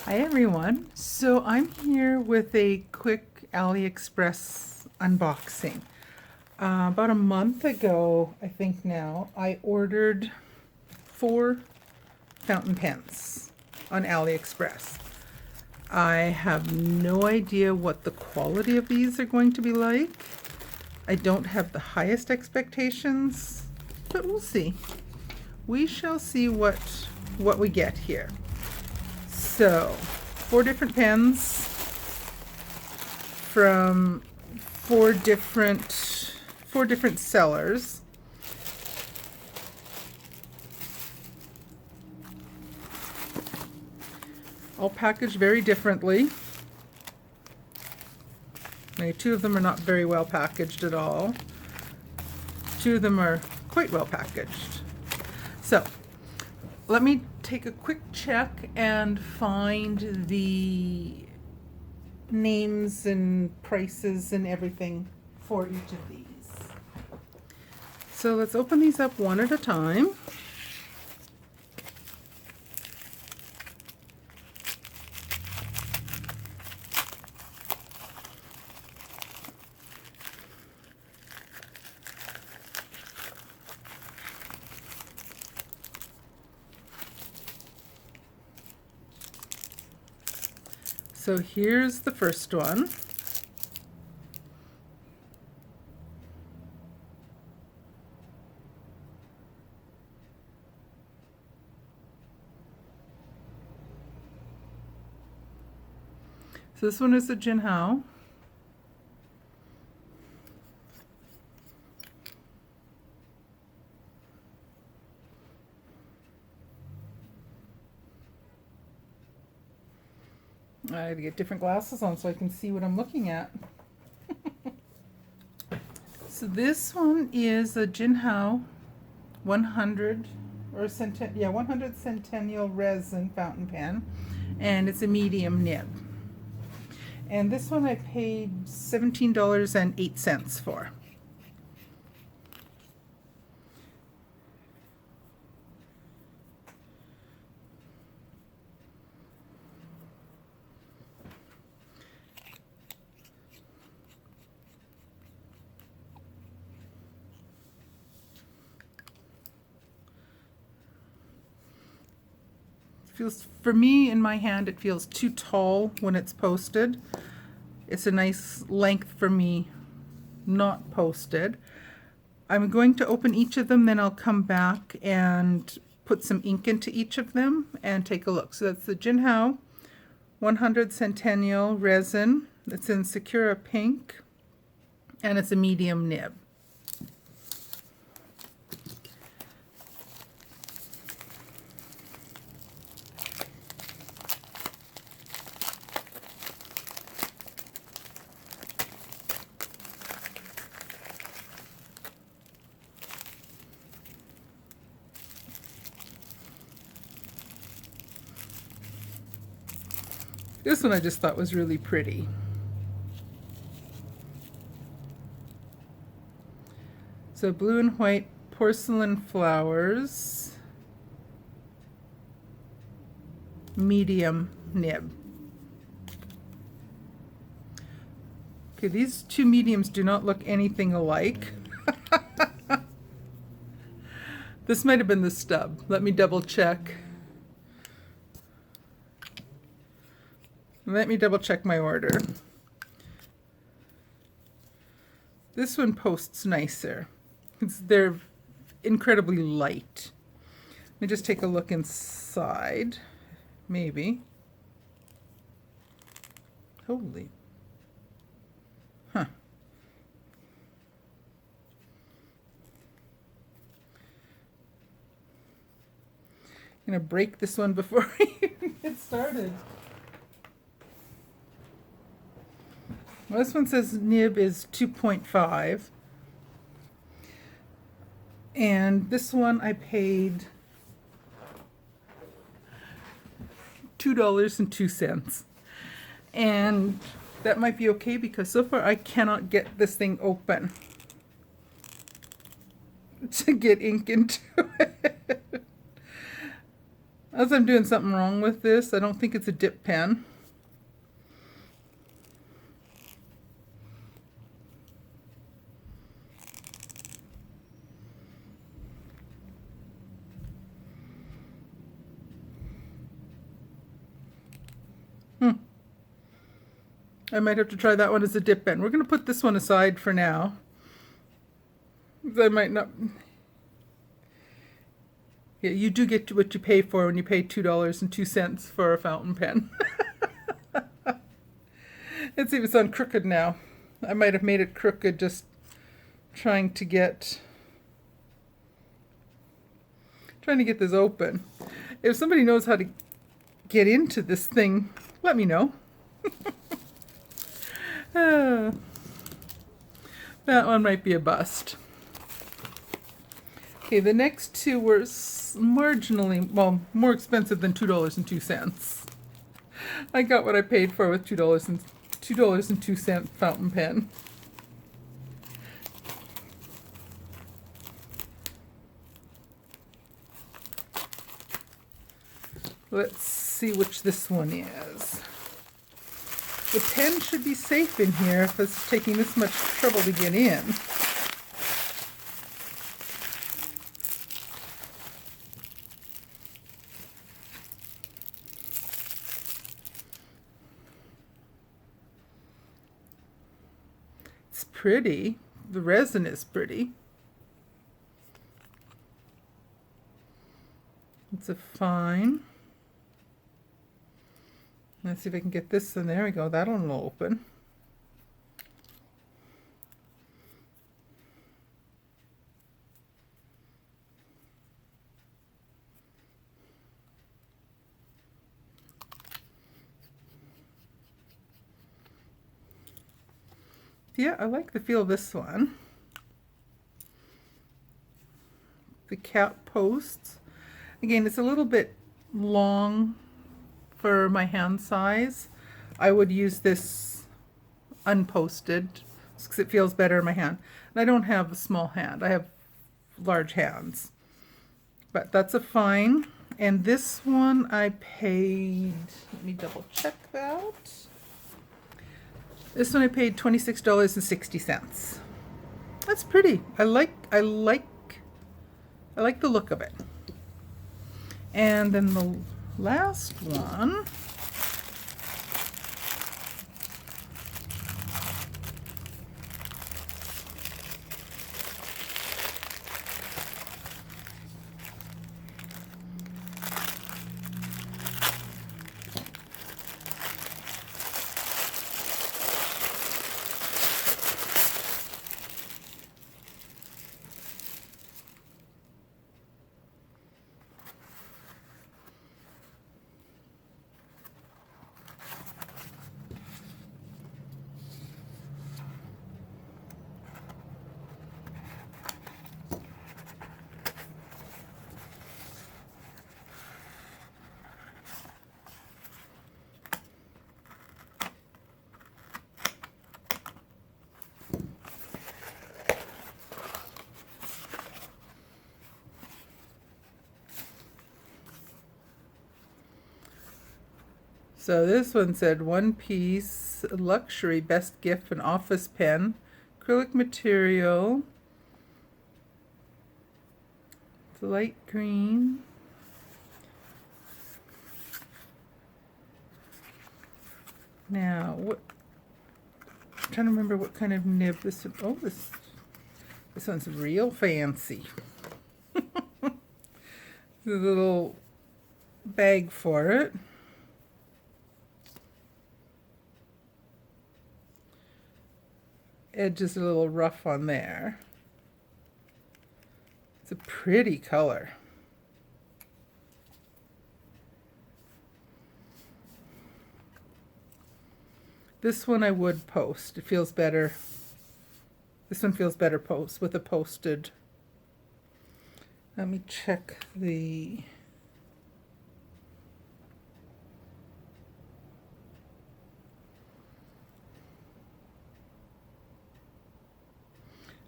Hi everyone. So I'm here with a quick AliExpress unboxing. About a month ago, I think now, I ordered 4 fountain pens on AliExpress. I have no idea what the quality of these are going to be like. I don't have the highest expectations, but we'll see. We shall see what we get here. So, 4 different pens from 4 different sellers. All packaged very differently. Now, 2 of them are not very well packaged at all. 2 of them are quite well packaged. So, let me take a quick check and find the names and prices and everything for each of these. So let's open these up one at a time. So here's the first one. So this one is the Jinhao. I had to get different glasses on so I can see what I'm looking at. So this one is a Jinhao 100 100 Centennial resin fountain pen, and it's a medium nib. And this one I paid $17.08 for. Feels, for me in my hand, it feels too tall when it's posted. It's a nice length for me not posted. I'm going to open each of them, then I'll come back and put some ink into each of them and take a look. So that's the Jinhao 100 Centennial resin. It's in Sakura Pink, and it's a medium nib. This one I just thought was really pretty. So blue and white porcelain flowers, medium nib. Okay, these 2 mediums do not look anything alike. This might have been the stub. Let me double check. Let me double check my order. This one posts nicer. They're incredibly light. Let me just take a look inside. Maybe. Holy. Huh. I'm gonna break this one before I get started. Well, this one says nib is 2.5. And this one I paid $2.02. And that might be okay because so far I cannot get this thing open to get ink into it. As I'm doing something wrong with this, I don't think it's a dip pen. I might have to try that one as a dip pen. We're going to put this one aside for now. I might not. Yeah, you do get what you pay for when you pay $2.02 for a fountain pen. Let's see if it's on crooked now. I might have made it crooked just trying to get this open. If somebody knows how to get into this thing, let me know. That one might be a bust. Okay, the next two were marginally, well, more expensive than $2.02. I got what I paid for with $2.02 fountain pen. Let's see which this one is. The pen should be safe in here if it's taking this much trouble to get in. It's pretty. The resin is pretty. It's a fine. Let's see if I can get this in. There we go. That one will open. Yeah, I like the feel of this one. The cap posts. Again, it's a little bit long for my hand size. I would use this unposted because it feels better in my hand. And I don't have a small hand. I have large hands. But that's a fine. And this one I paid, let me double check that. This one I paid $26.60. That's pretty. I like the look of it. And then the last one, so this one said one piece luxury best gift an office pen, acrylic material. It's light green. Now, what? I'm trying to remember what kind of nib this. Oh, this one's real fancy. There's a little bag for it. Edge is a little rough on there. It's a pretty color. This one I would post. It feels better. This one feels better post with a posted. Let me check the.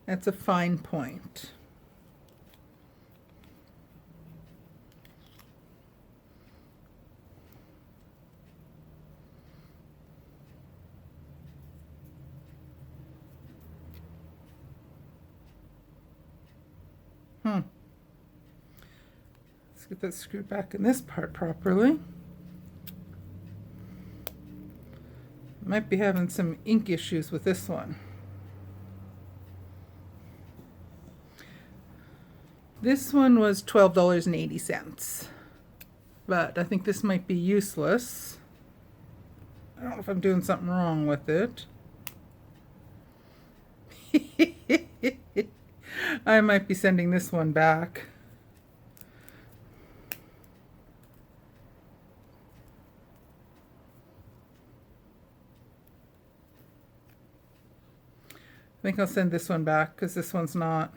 That's a fine point. Let's get that screwed back in this part properly. Might be having some ink issues with this one. This one was $12.80, but I think this might be useless. I don't know if I'm doing something wrong with it. I might be sending this one back. I think I'll send this one back because this one's not.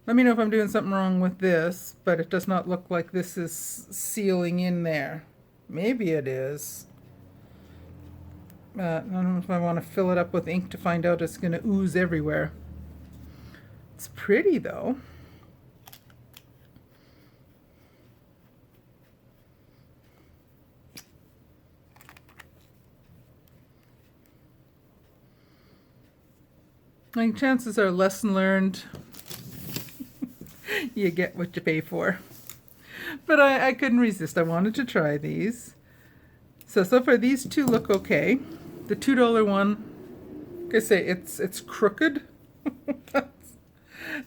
Let me know if I'm doing something wrong with this, but it does not look like this is sealing in there. Maybe it is. I don't know if I want to fill it up with ink to find out it's going to ooze everywhere. It's pretty though. I mean, chances are, lesson learned. You get what you pay for. But I couldn't resist. I wanted to try these. So far these two look okay. The $2 one, like I say, it's crooked.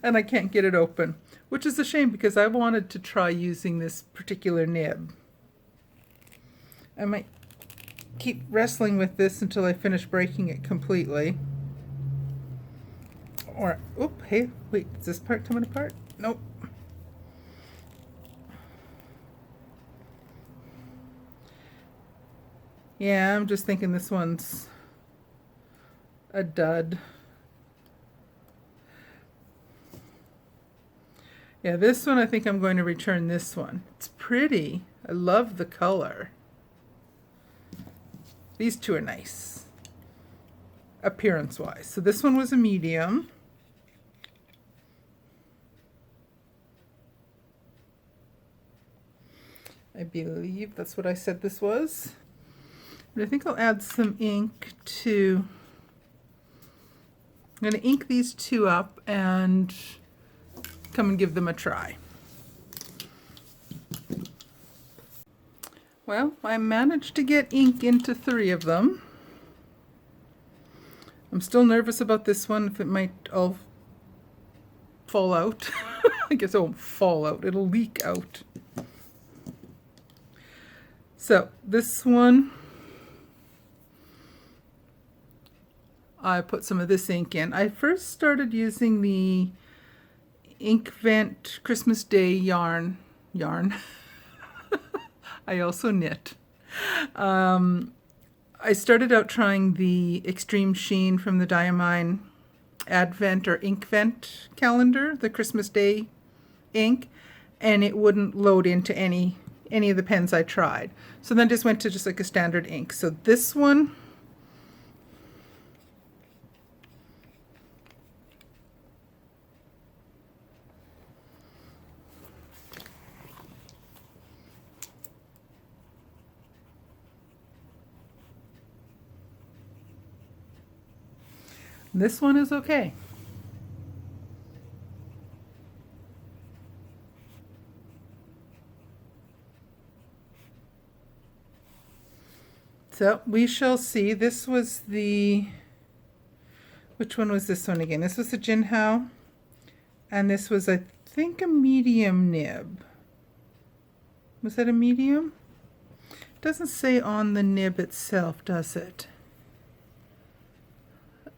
And I can't get it open, which is a shame because I wanted to try using this particular nib. I might keep wrestling with this until I finish breaking it completely. Or, oop, hey, wait, is this part coming apart? Nope. Yeah, I'm just thinking this one's a dud. Yeah, this one I think I'm going to return this one. It's pretty. I love the color. These two are nice, appearance-wise. So this one was a medium. I believe that's what I said this was. But I think I'll add some ink to... I'm going to ink these two up and come and give them a try. Well, I managed to get ink into 3 of them. I'm still nervous about this one, if it might all fall out. I guess it won't fall out, it'll leak out. So this one, I put some of this ink in. I first started using the Inkvent Christmas Day yarn. I also knit. I started out trying the Extreme Sheen from the Diamine Advent or Inkvent calendar, the Christmas Day ink, and it wouldn't load into any of the pens I tried. So then just went to just like a standard ink. So this one, this one is okay. So we shall see. This was the, which one was this one again? This was the Jinhao, and this was, I think, a medium nib. Was that a medium? It doesn't say on the nib itself, does it?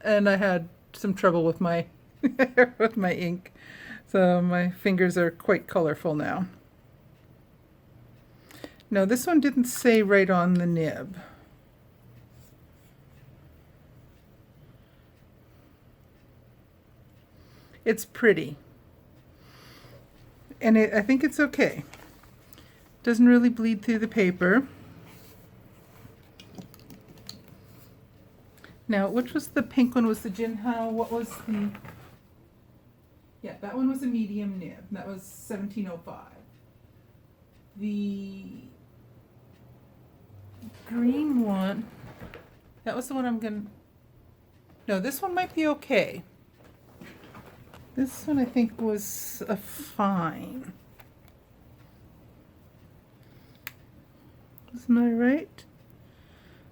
And I had some trouble with my with my ink, so my fingers are quite colorful now. No, this one didn't say right on the nib. It's pretty, and I think it's okay. Doesn't really bleed through the paper. Now, which was the pink one? Was the Jinhao? What was the... Yeah, that one was a medium nib. That was 1705. The green one, that was the one I'm going to... No, this one might be okay. This one I think was a fine. Isn't I right?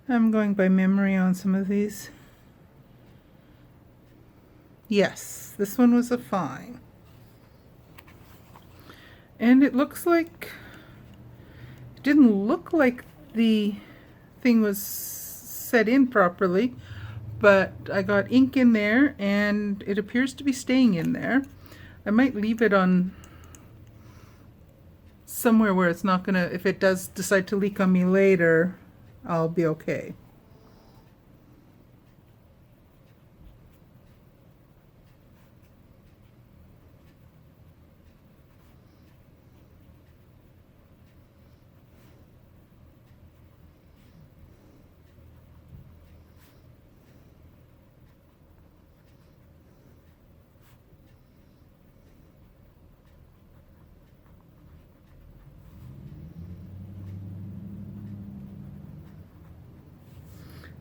I'm going by memory on some of these. Yes, this one was a fine. And it looks like, it didn't look like the thing was set in properly, but I got ink in there and it appears to be staying in there. I might leave it on somewhere where it's not gonna, if it does decide to leak on me later, I'll be okay.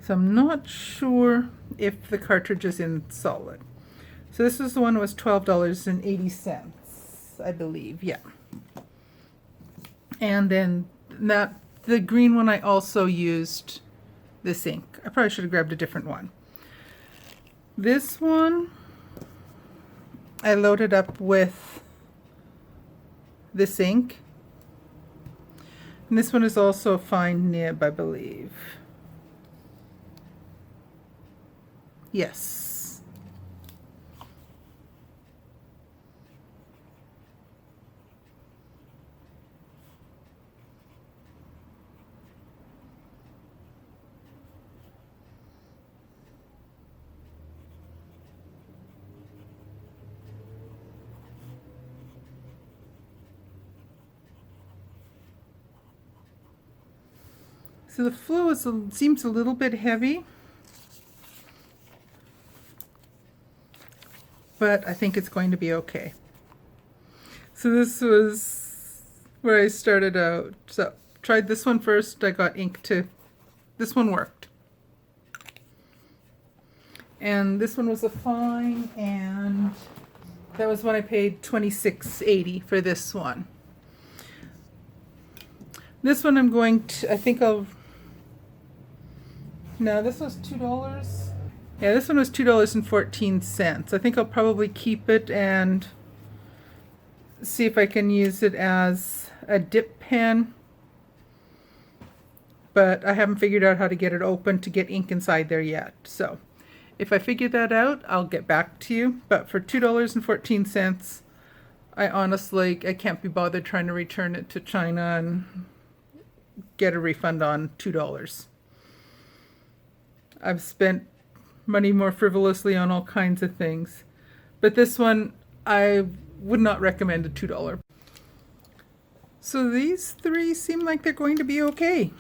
So I'm not sure if the cartridge is in solid. So this is the one that was $12.80, I believe, yeah. And then the green one, I also used this ink. I probably should have grabbed a different one. This one, I loaded up with this ink. And this one is also a fine nib, I believe. Yes. So the flow seems a little bit heavy, but I think it's going to be okay. So this was where I started out. So tried this one first, I got ink to, this one worked. And this one was a fine, and that was when I paid $26.80 for this one. This one I'm going to, I think I'll, no, this was $2. Yeah, this one was $2.14. I think I'll probably keep it and see if I can use it as a dip pen. But I haven't figured out how to get it open to get ink inside there yet. So if I figure that out, I'll get back to you. But for $2.14, I honestly, I can't be bothered trying to return it to China and get a refund on $2. I've spent money more frivolously on all kinds of things. But this one, I would not recommend a $2. So these three seem like they're going to be okay.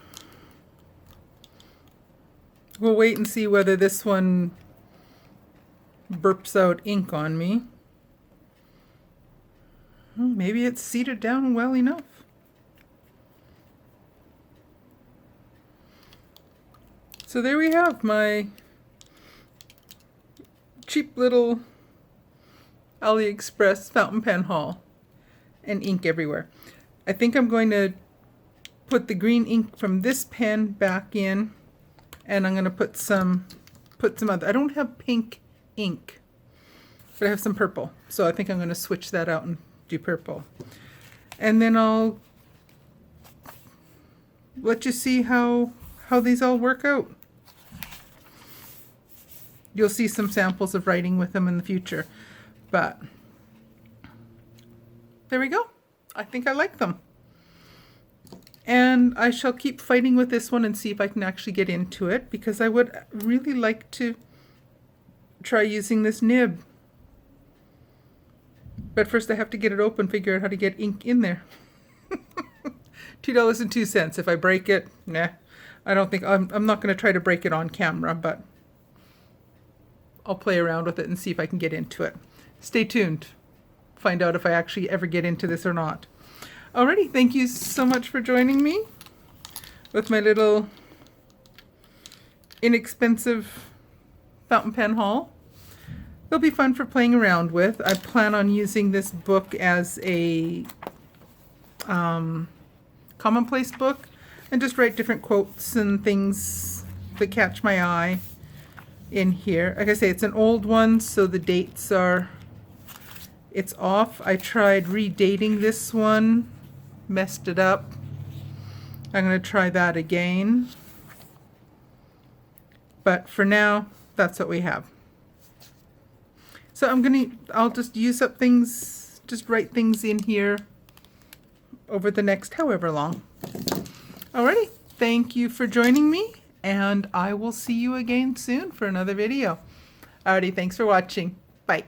We'll wait and see whether this one burps out ink on me. Maybe it's seated down well enough. So there we have my cheap little AliExpress fountain pen haul and ink everywhere. I think I'm going to put the green ink from this pen back in, and I'm going to put some other, I don't have pink ink, but I have some purple. So I think I'm going to switch that out and do purple. And then I'll let you see how these all work out. You'll see some samples of writing with them in the future. But there we go. I think I like them. And I shall keep fighting with this one and see if I can actually get into it, because I would really like to try using this nib. But first I have to get it open, figure out how to get ink in there. $2.02. If I break it, nah. I don't think, I'm not going to try to break it on camera, but I'll play around with it and see if I can get into it. Stay tuned. Find out if I actually ever get into this or not. Alrighty, thank you so much for joining me with my little inexpensive fountain pen haul. It'll be fun for playing around with. I plan on using this book as a commonplace book and just write different quotes and things that catch my eye in here. Like I say, it's an old one, so the dates are, it's off. I tried redating this one, messed it up. I'm going to try that again. But for now, that's what we have. So I'll just use up things, just write things in here over the next however long. Alrighty, thank you for joining me, and I will see you again soon for another video. Alrighty, thanks for watching. Bye.